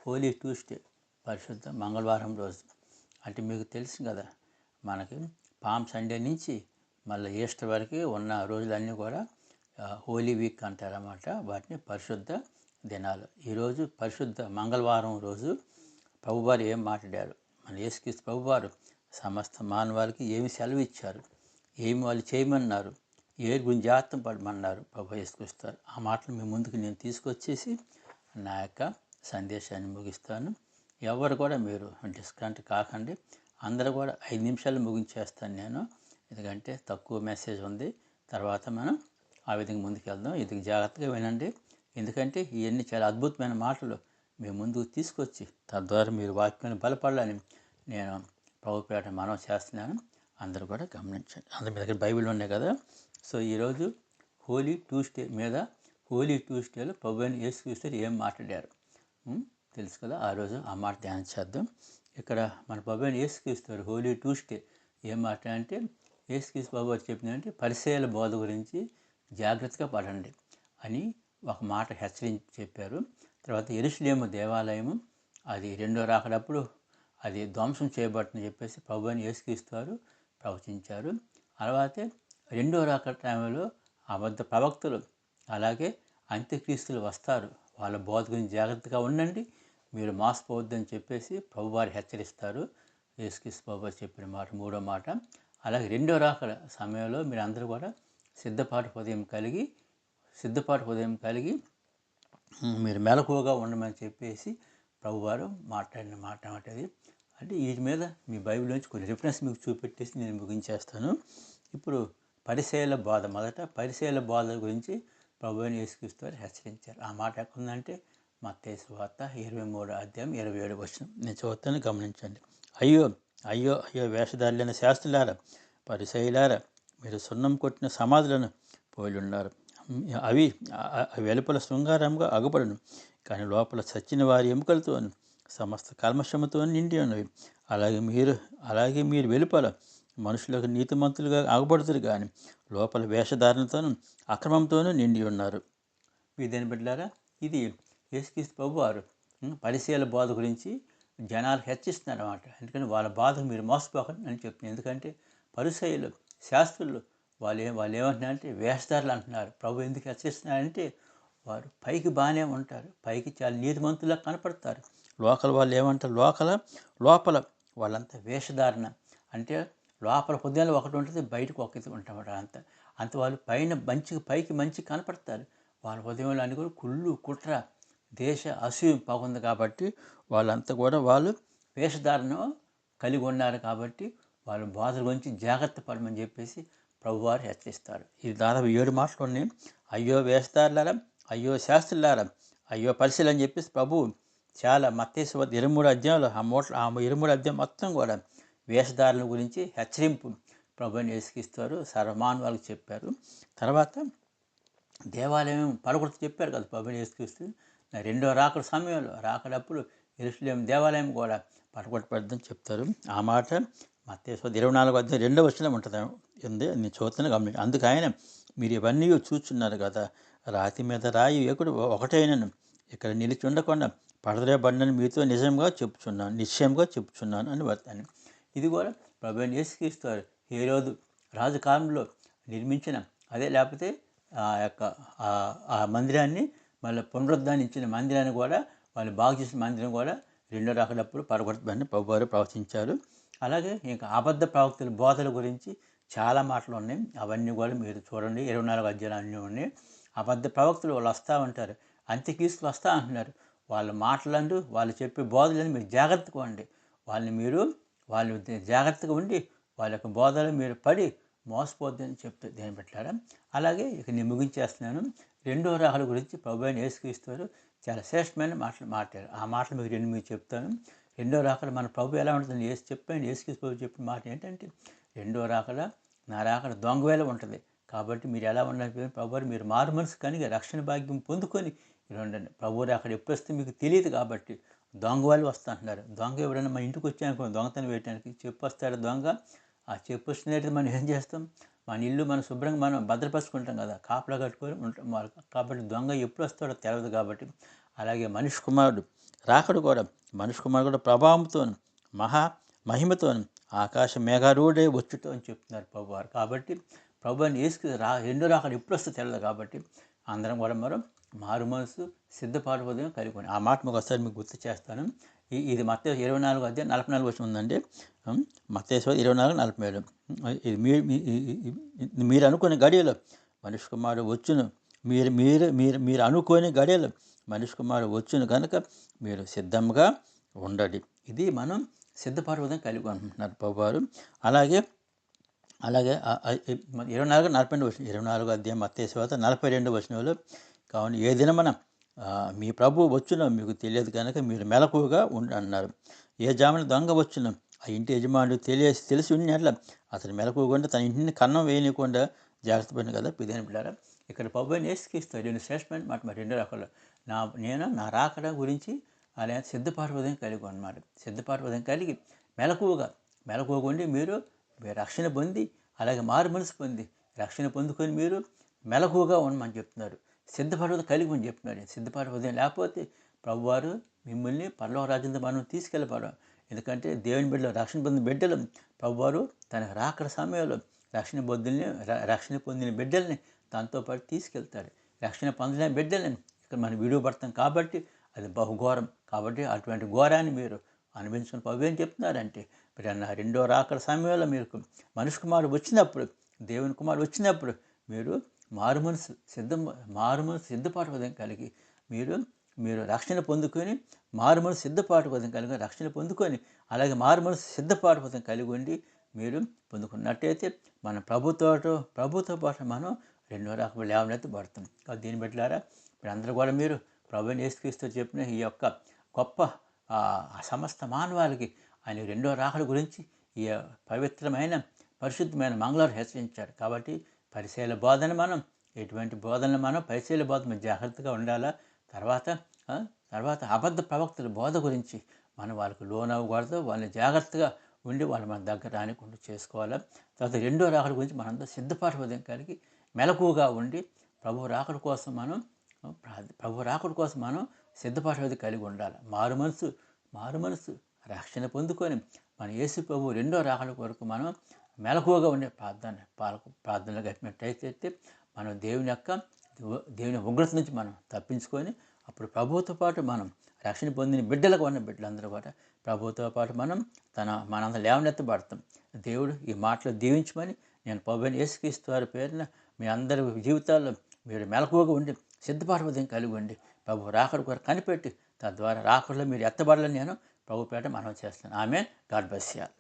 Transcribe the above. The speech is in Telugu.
హోలీ ట్యూస్డే, పరిశుద్ధ మంగళవారం రోజు. అంటే మీకు తెలుసు కదా, మనకి పామ్ సండే నుంచి మళ్ళీ ఈస్టర్ వరకు ఉన్న రోజులన్నీ కూడా హోలీ వీక్ అంటారన్నమాట. వాటిని పరిశుద్ధ దినాలు. ఈరోజు పరిశుద్ధ మంగళవారం రోజు ప్రభువారు ఏం మాట్లాడారు, మన యేసుక్రీస్తు ప్రభువారు సమస్త మానవాళికి ఏమి సెలవు ఇచ్చారు, ఏమి వాళ్ళు చేయమన్నారు, ఏ గురించి జాగ్రత్త పడమన్నారు ప్రభు యేసుక్రీస్తారు. ఆ మాటలు మీ ముందుకు నేను తీసుకొచ్చేసి నా యొక్క సందేశాన్ని ముగిస్తాను. ఎవరు కూడా మీరు డిస్కనెక్ట్ కాకండి. అందరూ కూడా 5 నిమిషాలు ముగించేస్తాను నేను, ఎందుకంటే తక్కువ మెసేజ్ ఉంది. తర్వాత మనం ఆ విధంగా ముందుకు వెళ్దాం. ఇది జాగ్రత్తగా వినండి, ఎందుకంటే ఇవన్నీ చాలా అద్భుతమైన మాటలు మీ ముందుకు తీసుకొచ్చి తద్వారా మీరు వాక్యాన్ని బలపడాలని నేను ప్రభుపేట మనవి చేస్తున్నాను. అందరూ కూడా గమనించండి. అందరి మీ దగ్గర బైబిల్ ఉన్నాయి కదా. సో ఈరోజు హోలీ ట్యూస్డే మీద, హోలీ ట్యూస్డేలో ప్రభు అయిన యేసుక్రీస్తు ఏం మాట్లాడారు తెలుసు కదా. ఆ రోజు ఆ మాట ధ్యానం చేద్దాం. ఇక్కడ మన ప్రభు అయిన యేసుక్రీస్తు హోలీ ట్యూస్డే ఏం మాట్లాడంటే, యేసుక్రీస్తు ప్రభు వారు చెప్పిందంటే పరిసయ్యుల బోధ గురించి జాగ్రత్తగా పడండి అని ఒక మాట హెచ్చరించి చెప్పారు. తర్వాత యెరూషలేము దేవాలయము అది రెండో రాకడప్పుడు అది ధ్వంసం చేయబడుతుందని చెప్పేసి ప్రభు అయిన యేసుక్రీస్తు వారు ప్రవచించారు. అలాగే రెండో రాకడ టైంలో అబద్ధ ప్రవక్తలు అలాగే అంత్యక్రీస్తులు వస్తారు, వాళ్ళ బోధ గురించి జాగ్రత్తగా ఉండండి, మీరు మోసపోవద్దని చెప్పేసి ప్రభువారు హెచ్చరిస్తారు. యేసుక్రీస్తు ప్రభువారు చెప్పిన మాట మూడో మాట. అలాగే రెండో రాకడ సమయంలో మీరు అందరూ కూడా సిద్ధపాటు హృదయం కలిగి మీరు మెలకువగా ఉండమని చెప్పేసి ప్రభువారు మాట్లాడిన మాట అది. అంటే వీటి మీద మీ బైబిల్ నుంచి కొన్ని రిఫరెన్స్ మీకు చూపెట్టేసి నేను ముగించేస్తాను. ఇప్పుడు పరిసయ్యుల బోధ, మొదట పరిసయ్యుల బోధ గురించి ప్రభు అయిన యేసుక్రీస్తు వారు హెచ్చరించారు. ఆ మాట ఎక్కడుందంటే మత్తయి సువార్త 23:27 నేను చదువుతాను, గమనించండి. అయ్యో అయ్యో అయ్యో వేషధారులైన శాస్త్రులారా, పరిసయ్యులారా, మీరు సున్నం కొట్టిన సమాధులను పోలి ఉన్నారు. అవి వెలుపల శృంగారంగా అగుపడను, కానీ లోపల చచ్చిన వారి ఎముకలతోను సమస్త కల్మషముతో నిండి ఉన్నవి. అలాగే మీరు వెలుపల మనుషులకు నీతిమంతులుగా అగపడుతురు, కానీ లోపల వేషధారణతోనూ అక్రమంతోనూ నిండి ఉన్నారు. వీధని బిడ్డలారా, ఇది యేసుక్రీస్తు ప్రభువారు పరిసయ్యుల బోధ గురించి జనాలు హెచ్చిస్తున్నారు అన్నమాట. ఎందుకంటే వాళ్ళ బాధకు మీరు మోసపోకండి అని చెప్తున్నారు. ఎందుకంటే పరిసయ్యులు శాస్త్రులు వాళ్ళు ఏమంటున్నారంటే వేషధారులు అంటున్నారు. ప్రభు ఎందుకు హెచ్చరిస్తున్నారంటే వారు పైకి బాగానే ఉంటారు, పైకి చాలా నీతిమంతులా కనపడతారు. వాళ్ళు ఏమంటారు, లోపల వాళ్ళంతా వేషధారణ, అంటే లోపల హృదయంలో ఒకటి ఉంటుంది, బయటకు ఒకటి ఉంటామాట. అంత వాళ్ళు పైకి మంచి కనపడతారు. వాళ్ళ హృదయంలో అన్ని కూడా కుళ్ళు కుట్ర దేశ అసూయ బాగుంది కాబట్టి వాళ్ళంతా కూడా వాళ్ళు వేషధారణ కలిగి ఉన్నారు. కాబట్టి వాళ్ళ బోధల గురించి జాగ్రత్త పడమని చెప్పేసి ప్రభువారు హెచ్చరిస్తారు. ఇది దాదాపు 7 మాటలు ఉన్నాయి. అయ్యో వేషధారులారా, అయ్యో శాస్త్రులారా, అయ్యో పరిశీలన అని చెప్పేసి ప్రభువు చాలా మత్తయి సువార్త 23 అధ్యాయంలో ఆ 23 అధ్యాయం మొత్తం కూడా వేషధారుల గురించి హెచ్చరింపు ప్రభు అయిన యేసుక్రీస్తు సర్వమానవాళ్ళకి చెప్పారు. తర్వాత దేవాలయం పడగొడుతూ చెప్పారు కదా ప్రభు అయిన యేసుక్రీస్తు. రెండో రాకడ సమయంలో రాకడప్పుడు యెరూషలేము దేవాలయం కూడా పడగొట్టబడదని చెప్తారు. ఆ మాట మత్తయి సువార్త 24 అధ్యాయం 2వ వచనం ఉంది. నేను చూస్తాను, గమనించి. అందుకు ఆయన, మీరు ఇవన్నీ చూచున్నారు కదా, రాతి మీద రాయి వేకుడు ఒకటైనను ఇక్కడ నిలిచి ఉండకుండా పడద్రోయబడినని మీతో నిశ్చయంగా చెప్పుచున్నాను అని వర్తాను. ఇది కూడా ప్రభు అయిన యేసుక్రీస్తు హేరోదు రాజు కాలంలో నిర్మించిన అదే, లేకపోతే ఆ మందిరాన్ని మళ్ళీ పునరుద్ధరించిన మందిరాన్ని కూడా, వాళ్ళు బాగు చేసిన మందిరం కూడా రెండో రాకడప్పుడు పడగొట్టబడిన ప్రభువారు ప్రవచించారు. అలాగే ఇంకా అబద్ధ ప్రవక్తల బోధల గురించి చాలా మాటలు ఉన్నాయి. అవన్నీ కూడా మీరు చూడండి, 24 అధ్యాయాలు అన్నీ ఉన్నాయి. అబద్ధ ప్రవక్తలు వాళ్ళు వస్తూ ఉంటారు, అంత్యక్రీస్తులు వస్తూ అంటున్నారు. వాళ్ళ మాటలంటూ వాళ్ళు చెప్పే బోధలను మీరు జాగ్రత్తగా ఉండి, వాళ్ళు జాగ్రత్తగా ఉండి వాళ్ళ యొక్క బోధలు మీరు పడి మోసపోద్దని చెప్తే దేని పెట్టారా. అలాగే ఇక నేను ముగించేస్తున్నాను. రెండో రాకడ గురించి ప్రభు అయిన యేసుక్రీస్తు చాలా శ్రేష్టమైన మాటలు మాట్లాడారు. ఆ మాటలు మీకు చెప్తాను. రెండో రాకడ మన ప్రభు ఎలా ఉంటుంది యేసుక్రీస్తు ప్రభు చెప్పిన మాట ఏంటంటే, రెండో రాకడ నా రాకడ దొంగవేళ ఉంటుంది. కాబట్టి మీరు ఎలా ఉండాలి ప్రభు, మీరు మారు మనసు కనిగి రక్షణ భాగ్యం పొందుకొని ఉండండి. ప్రభు రాకడ ఎప్పుడు వస్తే మీకు తెలియదు కాబట్టి దొంగ వాళ్ళు వస్తా అంటున్నారు. దొంగ ఎవరైనా మన ఇంటికి వచ్చానుకో దొంగతనం వేయడానికి చెప్పు వస్తాడు దొంగ. ఆ చెప్పు వస్తున్నట్టు మనం ఏం చేస్తాం, మన ఇల్లు మనం శుభ్రంగా మనం భద్రపరుచుకుంటాం కదా, కాపలా కట్టుకొని ఉంటాం. కాబట్టి దొంగ ఎప్పుడు వస్తాడో తెలియదు. కాబట్టి అలాగే మనిషి కుమారుడు రాకడ కూడా మనుష్య కుమారుడు కూడా ప్రభావంతో మహా మహిమతోను ఆకాశ మేఘారూఢే వచ్చుటో అని చెప్తున్నారు ప్రభువారు. కాబట్టి ప్రభుని యేసు రెండో రాకడ ఎప్పుడు వస్తే తెలియదు. కాబట్టి అందరం కూడా మనం మారు మనసు సిద్ధపాటు ఉదయం కలిగి ఉన్నాం. ఆ మాట మీకు ఒకసారి మీకు గుర్తు చేస్తాను. ఇది మత్తయి 24 అధ్యాయం 44 వచనం ఉందండి. మత్తయి 24:47. ఇది మీరు అనుకునే గడియలో మనుష్య కుమారుడు వచ్చును. మీరు మీరు మీరు మీరు అనుకోని గడియలో మనుష్య కుమారుడు వచ్చును కనుక మీరు సిద్ధంగా ఉండండి. ఇది మనం సిద్ధపాటు కలిగి ఉంటున్నారు ప్రభువారు. అలాగే 24:42 వచనం, 24 అధ్యాయం మత్తయి సువార్త 42 వచనంలో, కావున ఏ దినమన మీ ప్రభు వచ్చునో మీకు తెలియదు కనుక మీరు మెలకువగా అన్నారు. ఏ జామున దొంగ వచ్చునో ఆ ఇంటి యజమానుడు తెలిసి ఉన్నట్ల అతను మెలకువగా తన ఇంటిని కన్నం వేయనీయకుండా జాగ్రత్త పడిన కదా పిదేని బిడ్డారా. ఇక్కడ ప్రభువుని యేసుక్రీస్తు నేను శ్రేష్టమైన మాట మరి రెండో రకాలు నేను నా రాకడ గురించి అలా సిద్ధపాటు కలిగి అన్నమాట. సిద్ధపాటు కలిగి మెలకువగా ఉండి మీరు రక్షణ పొంది అలాగే మారు మనసు పొంది రక్షణ పొందుకొని మీరు మెలకువగా ఉండమని చెప్తున్నారు. సిద్ధపాటు కలిగి అని చెప్తున్నారు. సిద్ధపాటు లేకపోతే ప్రభువారు మిమ్మల్ని పరలోక రాజ్యంతో మనం తీసుకెళ్ళిపోవడం. ఎందుకంటే దేవుని బిడ్డలు రక్షణ పొందిన బిడ్డలు ప్రభువారు తన రాకడ సమయంలో రక్షణ పొందిన బిడ్డల్ని దాంతో పాటు తీసుకెళ్తాడు. రక్షణ పొందిన బిడ్డలని ఇక్కడ మనం విడివపడతాం. కాబట్టి అది బహుఘోరం. కాబట్టి అటువంటి ఘోరాన్ని మీరు అనుభవించుకుని ప్రభు ఏం చెప్తున్నారంటే, మీరు అన్న రెండో రాకడ సమయంలో మీరు మనుష్య కుమారుడు వచ్చినప్పుడు, దేవుని కుమారుడు వచ్చినప్పుడు మీరు మారు మనసు సిద్ధపాటు కలిగి మీరు రక్షణ పొందుకొని మారు మనసు సిద్ధపాటు కలిగి రక్షణ పొందుకొని అలాగే మారు మనసు సిద్ధపాటు కలిగి ఉండి మీరు పొందుకున్నట్టయితే మన ప్రభుతో పాటు మనం రెండో రాకడ లేవనెత్తి పడతాం. కాబట్టి దీన్ని బట్లారా మీరందరూ కూడా మీరు ప్రభువుని యేసుక్రీస్తు చెప్పిన ఈ యొక్క గొప్ప సమస్త మానవాళికి ఆయన రెండో రాకడ గురించి ఈ పవిత్రమైన పరిశుద్ధమైన మంగళవారం హెచ్చరించారు. కాబట్టి పరిశీల బోధన మనం ఎటువంటి బోధనలు మనం పరిశీల బోధన జాగ్రత్తగా ఉండాలా. తర్వాత అబద్ధ ప్రవక్తల బోధ గురించి మనం వాళ్ళకు లోనవ్వకూడదు. వాళ్ళని జాగ్రత్తగా ఉండి వాళ్ళు మన దగ్గర రానికుండా చేసుకోవాలి. తర్వాత రెండో రాకడ గురించి మనంతా సిద్ధపాటు కలిగి మెలకువగా ఉండి ప్రభు రాకడ కోసం మనం సిద్ధపాటు కలిగి ఉండాలి. మారు మనసు రక్షణ పొందుకొని మన యేసు ప్రభు రెండో రాకడ కొరకు మనం మెలకువగా ఉండే ప్రార్థనలు గట్టినట్టయితే మనం దేవుని ఉగ్రత నుంచి మనం తప్పించుకొని అప్పుడు ప్రభువుతో పాటు మనం రక్షణ పొందిన బిడ్డలకు ఉన్న బిడ్డలందరూ కూడా ప్రభువుతో పాటు మనందరం లేవనెత్తబడతాం. దేవుడు ఈ మాటలు దీవించమని నేను ప్రభువుని యేసుక్రీస్తు వారి పేరున మీ అందరి జీవితాల్లో మీరు మెలకువగా ఉండి సిద్ధపాటు కలిగి ఉండి ప్రభు రాకడ కొరకు కనిపెట్టి తద్వారా రాకడలో మీరు ఎత్తబడాలని నేను ప్రభు పేట మనవి చేస్తాను. ఆమేన్. God bless you all.